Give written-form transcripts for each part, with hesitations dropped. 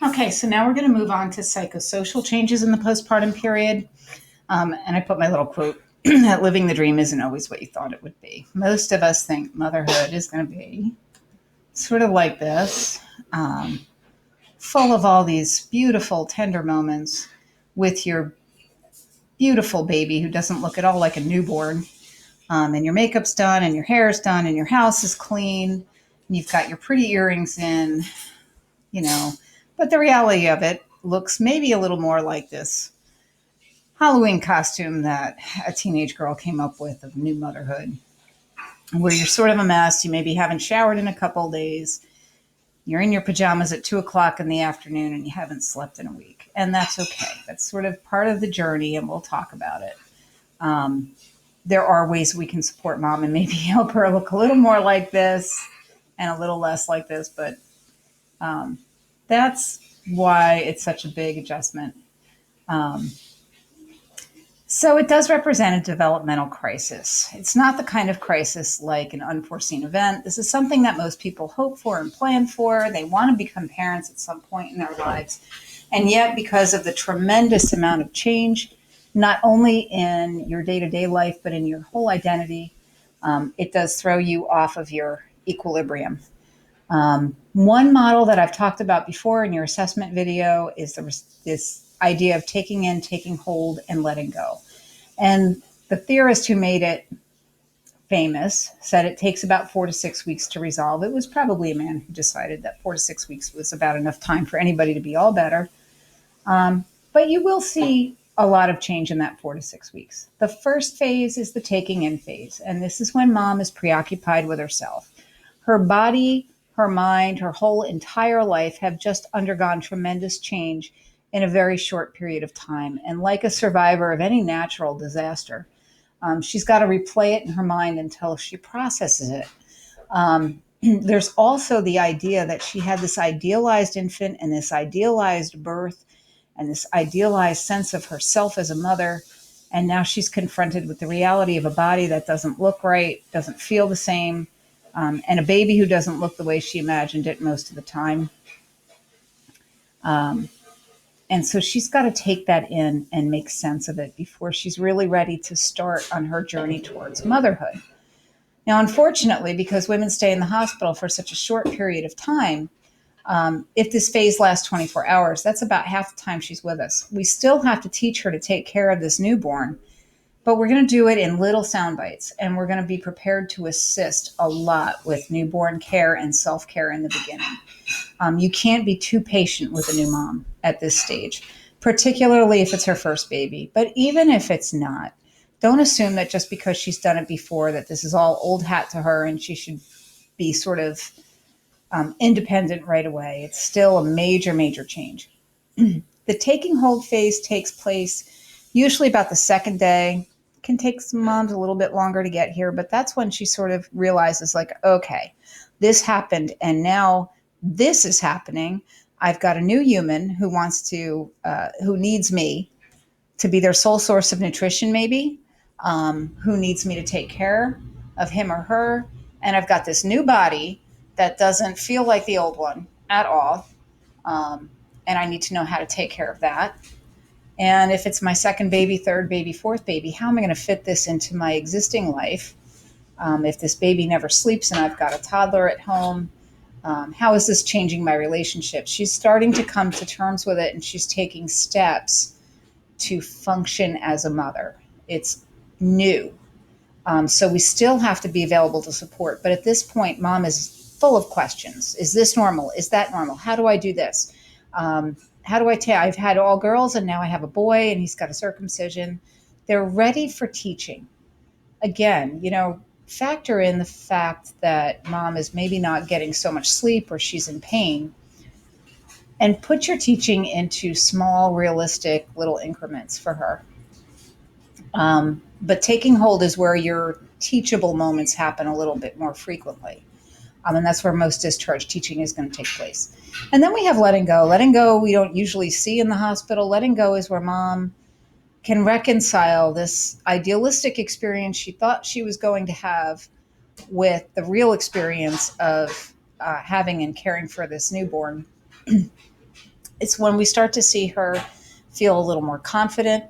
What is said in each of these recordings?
Okay, so now we're going to move on to psychosocial changes in the postpartum period. And I put my little quote that living the dream isn't always what you thought it would be. Most of us think motherhood is going to be sort of like this, um, full of all these beautiful, tender moments with your beautiful baby who doesn't look at all like a newborn. And your makeup's done, and your hair's done, and your house is clean, and you've got your pretty earrings in, you know. But the reality of it looks maybe a little more like this Halloween costume that a teenage girl came up with of new motherhood, where you're sort of a mess. You maybe haven't showered in a couple of days. You're in your pajamas at 2 o'clock in the afternoon and you haven't slept in a week. And that's okay. That's sort of part of the journey, and we'll talk about it. Um, there are ways we can support mom and maybe help her look a little more like this and a little less like this, but um, that's why it's such a big adjustment. Um, So it does represent a developmental crisis. It's not the kind of crisis like an unforeseen event. This is something that most people hope for and plan for. They want to become parents at some point in their lives. And yet, because of the tremendous amount of change, not only in your day to day life, but in your whole identity, it does throw you off of your equilibrium. One model that I've talked about before in your assessment video is this idea of taking in, taking hold, and letting go. And the theorist who made it famous said it takes about 4 to 6 weeks to resolve. It was probably a man who decided that 4 to 6 weeks was about enough time for anybody to be all better. But you will see a lot of change in that 4 to 6 weeks. The first phase is the taking in phase. And this is when mom is preoccupied with herself. Her body, her mind, her whole entire life have just undergone tremendous change in a very short period of time. And like a survivor of any natural disaster, she's got to replay it in her mind until she processes it. There's also the idea that she had this idealized infant and this idealized birth and this idealized sense of herself as a mother. And now she's confronted with the reality of a body that doesn't look right, doesn't feel the same, and a baby who doesn't look the way she imagined it most of the time. Um, and so she's got to take that in and make sense of it before she's really ready to start on her journey towards motherhood. Now, unfortunately, because women stay in the hospital for such a short period of time, if this phase lasts 24 hours, that's about half the time she's with us. We still have to teach her to take care of this newborn, but we're going to do it in little sound bites, and we're going to be prepared to assist a lot with newborn care and self care in the beginning. You can't be too patient with a new mom at this stage, particularly if it's her first baby. But even if it's not, don't assume that just because she's done it before that this is all old hat to her and she should be sort of independent right away. It's still a major, major change. The taking hold phase takes place usually about the second day. It can take some moms a little bit longer to get here, but that's when she sort of realizes, like, okay, this happened, and now this is happening. I've got a new human who needs me to be their sole source of nutrition, maybe, who needs me to take care of him or her. And I've got this new body that doesn't feel like the old one at all. Um, and I need to know how to take care of that. And if it's my second baby, third baby, fourth baby, how am I going to fit this into my existing life? If this baby never sleeps and I've got a toddler at home, how is this changing my relationship? She's starting to come to terms with it, and she's taking steps to function as a mother. It's new. So we still have to be available to support. But at this point, mom is full of questions. Is this normal? Is that normal? How do I do this? How do I tell? I've had all girls and now I have a boy and he's got a circumcision. They're ready for teaching. Again, factor in the fact that mom is maybe not getting so much sleep or she's in pain, and put your teaching into small, realistic little increments for her. But taking hold is where your teachable moments happen a little bit more frequently. And that's where most discharge teaching is going to take place. And then we have letting go. Letting go, we don't usually see in the hospital. Letting go is where mom can reconcile this idealistic experience she thought she was going to have with the real experience of having and caring for this newborn. It's when we start to see her feel a little more confident.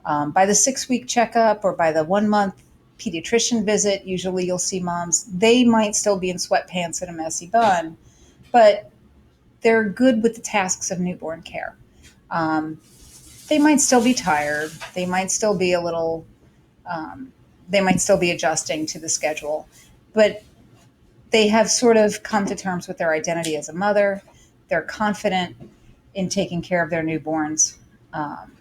By the 6-week checkup or by the 1 month pediatrician visit, usually you'll see moms, they might still be in sweatpants and a messy bun, but they're good with the tasks of newborn care. Um, they might still be tired. They might still be a little, they might still be adjusting to the schedule, but they have sort of come to terms with their identity as a mother. They're confident in taking care of their newborns. Um,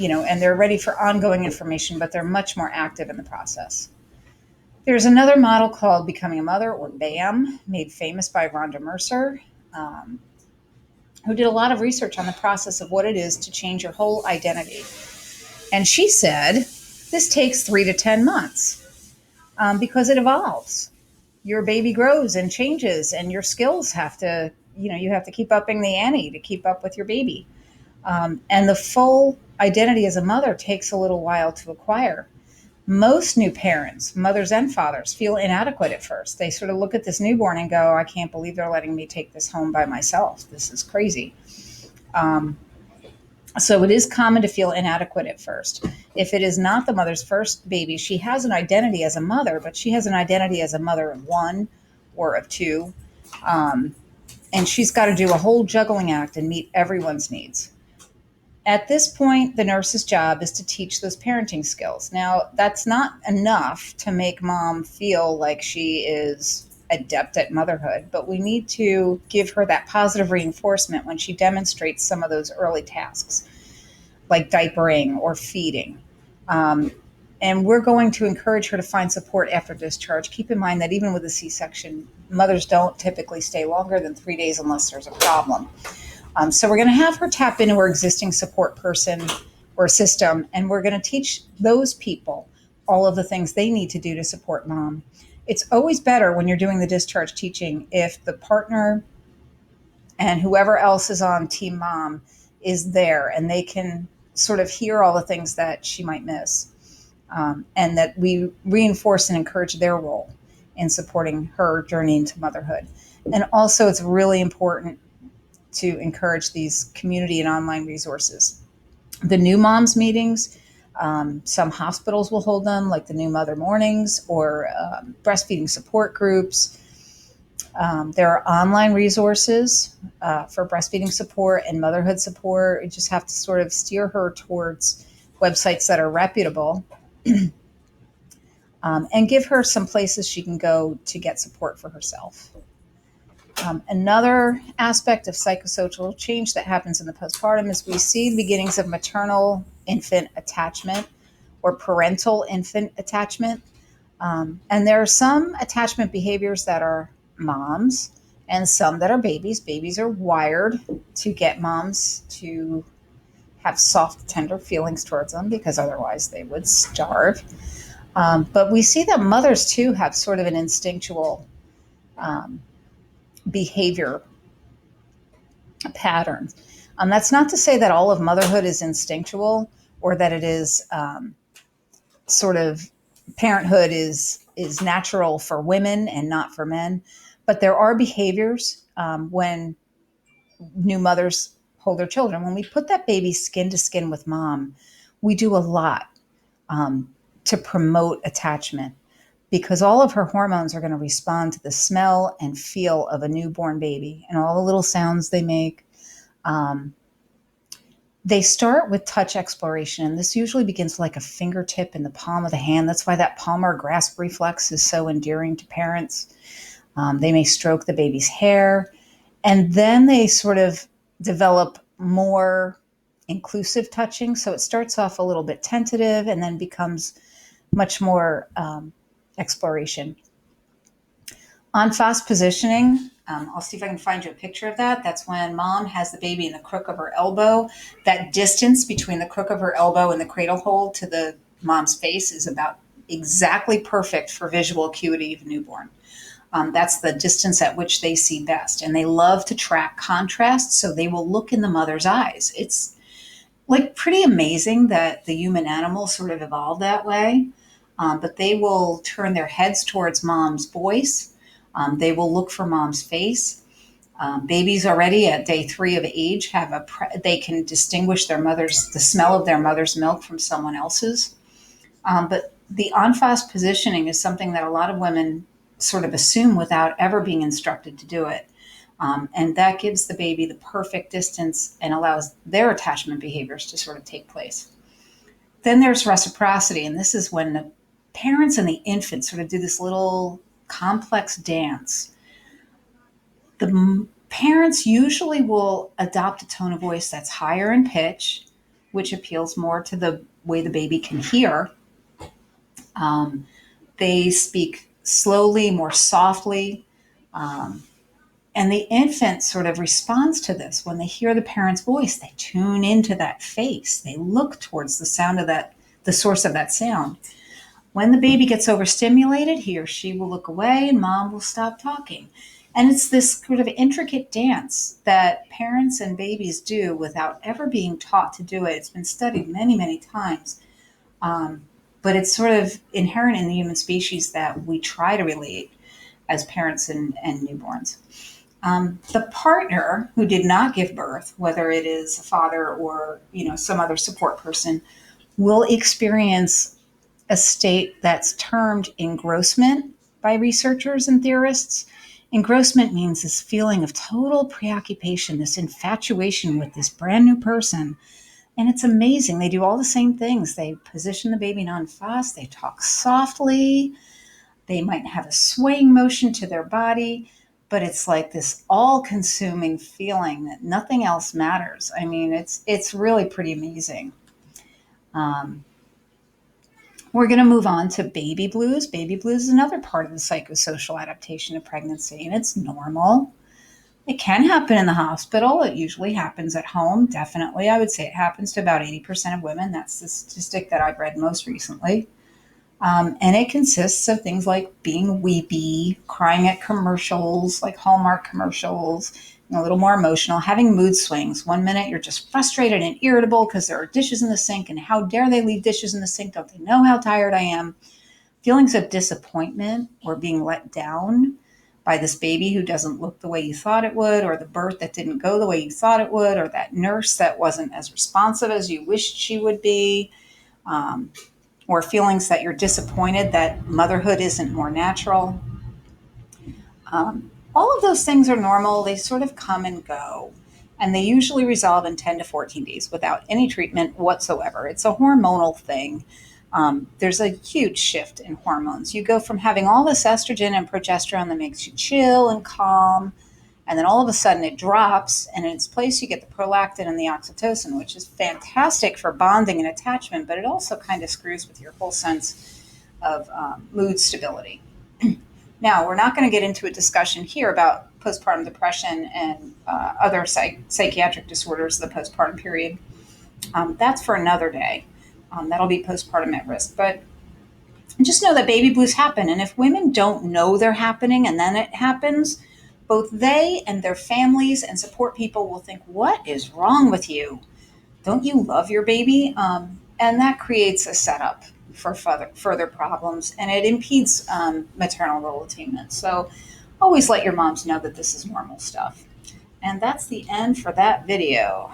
and they're ready for ongoing information, but they're much more active in the process. There's another model called Becoming a Mother, or BAM, made famous by Rhonda Mercer, um, who did a lot of research on the process of what it is to change your whole identity. And she said, this takes 3 to 10 months because it evolves. Your baby grows and changes, and your skills have to, you have to keep upping the ante to keep up with your baby. And the full identity as a mother takes a little while to acquire. Most new parents, mothers and fathers, feel inadequate at first. They sort of look at this newborn and go, I can't believe they're letting me take this home by myself. This is crazy. Um, so it is common to feel inadequate at first. If it is not the mother's first baby, she has an identity as a mother, but she has an identity as a mother of one or of two. Um, and she's got to do a whole juggling act and meet everyone's needs. At this point, the nurse's job is to teach those parenting skills. Now, that's not enough to make mom feel like she is adept at motherhood, but we need to give her that positive reinforcement when she demonstrates some of those early tasks, like diapering or feeding. Um, and we're going to encourage her to find support after discharge. Keep in mind that even with a C-section, mothers don't typically stay longer than 3 days unless there's a problem. So we're going to have her tap into her existing support person or system, and we're going to teach those people all of the things they need to do to support mom. It's always better when you're doing the discharge teaching if the partner and whoever else is on team mom is there and they can sort of hear all the things that she might miss, and that we reinforce and encourage their role in supporting her journey into motherhood. And also, it's really important to encourage these community and online resources. The new moms meetings, some hospitals will hold them, like the New Mother Mornings or breastfeeding support groups. There are online resources for breastfeeding support and motherhood support. You just have to sort of steer her towards websites that are reputable, and give her some places she can go to get support for herself. Another aspect of psychosocial change that happens in the postpartum is we see the beginnings of maternal infant attachment or parental infant attachment. And there are some attachment behaviors that are moms and some that are babies. Babies are wired to get moms to have soft, tender feelings towards them because otherwise they would starve. But we see that mothers too have sort of an instinctual behavior patterns. That's not to say that all of motherhood is instinctual or that it is sort of parenthood is natural for women and not for men. But there are behaviors when new mothers hold their children. When we put that baby skin to skin with mom, we do a lot to promote attachment, because all of her hormones are going to respond to the smell and feel of a newborn baby and all the little sounds they make. They start with touch exploration, and this usually begins like a fingertip in the palm of the hand. That's why that palmar grasp reflex is so endearing to parents. They may stroke the baby's hair, and then they sort of develop more inclusive touching. So it starts off a little bit tentative and then becomes much more exploration. On fast positioning, I'll see if I can find you a picture of that. That's when mom has the baby in the crook of her elbow. That distance between the crook of her elbow and the cradle hold to the mom's face is about exactly perfect for visual acuity of a newborn. That's the distance at which they see best. And they love to track contrast, so they will look in the mother's eyes. It's like pretty amazing that the human animal sort of evolved that way. But they will turn their heads towards mom's voice. They will look for mom's face. Babies already at day 3 of age they can distinguish the smell of their mother's milk from someone else's. But the en face positioning is something that a lot of women sort of assume without ever being instructed to do it. And that gives the baby the perfect distance and allows their attachment behaviors to sort of take place. Then there's reciprocity, and this is when the parents and the infant sort of do this little complex dance. The parents usually will adopt a tone of voice that's higher in pitch, which appeals more to the way the baby can hear. They speak slowly, more softly. And the infant sort of responds to this. When they hear the parent's voice, they tune into that face. They look towards the source of that sound. When the baby gets overstimulated, he or she will look away and mom will stop talking. And it's this sort of intricate dance that parents and babies do without ever being taught to do it. It's been studied many, many times. But it's sort of inherent in the human species that we try to relate as parents and newborns. The partner who did not give birth, whether it is a father or some other support person, will experience a state that's termed engrossment by researchers and theorists. Engrossment means this feeling of total preoccupation, this infatuation with this brand new person. And it's amazing. They do all the same things. They position the baby non-fast. They talk softly. They might have a swaying motion to their body, but it's like this all-consuming feeling that nothing else matters. I mean, it's really pretty amazing. We're going to move on to baby blues. Baby blues is another part of the psychosocial adaptation of pregnancy, and it's normal. It can happen in the hospital. It usually happens at home. Definitely, I would say it happens to about 80% of women. That's the statistic that I've read most recently. And it consists of things like being weepy, crying at commercials, like Hallmark commercials, a little more emotional, having mood swings. One minute you're just frustrated and irritable because there are dishes in the sink, and how dare they leave dishes in the sink? Don't they know how tired I am? Feelings of disappointment or being let down by this baby who doesn't look the way you thought it would, or the birth that didn't go the way you thought it would, or that nurse that wasn't as responsive as you wished she would be, or feelings that you're disappointed that motherhood isn't more natural. All of those things are normal. They sort of come and go, and they usually resolve in 10 to 14 days without any treatment whatsoever. It's a hormonal thing. There's a huge shift in hormones. You go from having all this estrogen and progesterone that makes you chill and calm, and then all of a sudden it drops, and in its place you get the prolactin and the oxytocin, which is fantastic for bonding and attachment, but it also kind of screws with your whole sense of mood stability. Now, we're not going to get into a discussion here about postpartum depression and other psychiatric disorders of the postpartum period. That's for another day. That'll be postpartum at risk. But just know that baby blues happen. And if women don't know they're happening and then it happens, both they and their families and support people will think, what is wrong with you? Don't you love your baby? And that creates a setup for further problems, and it impedes maternal role attainment. So always let your moms know that this is normal stuff. And that's the end for that video.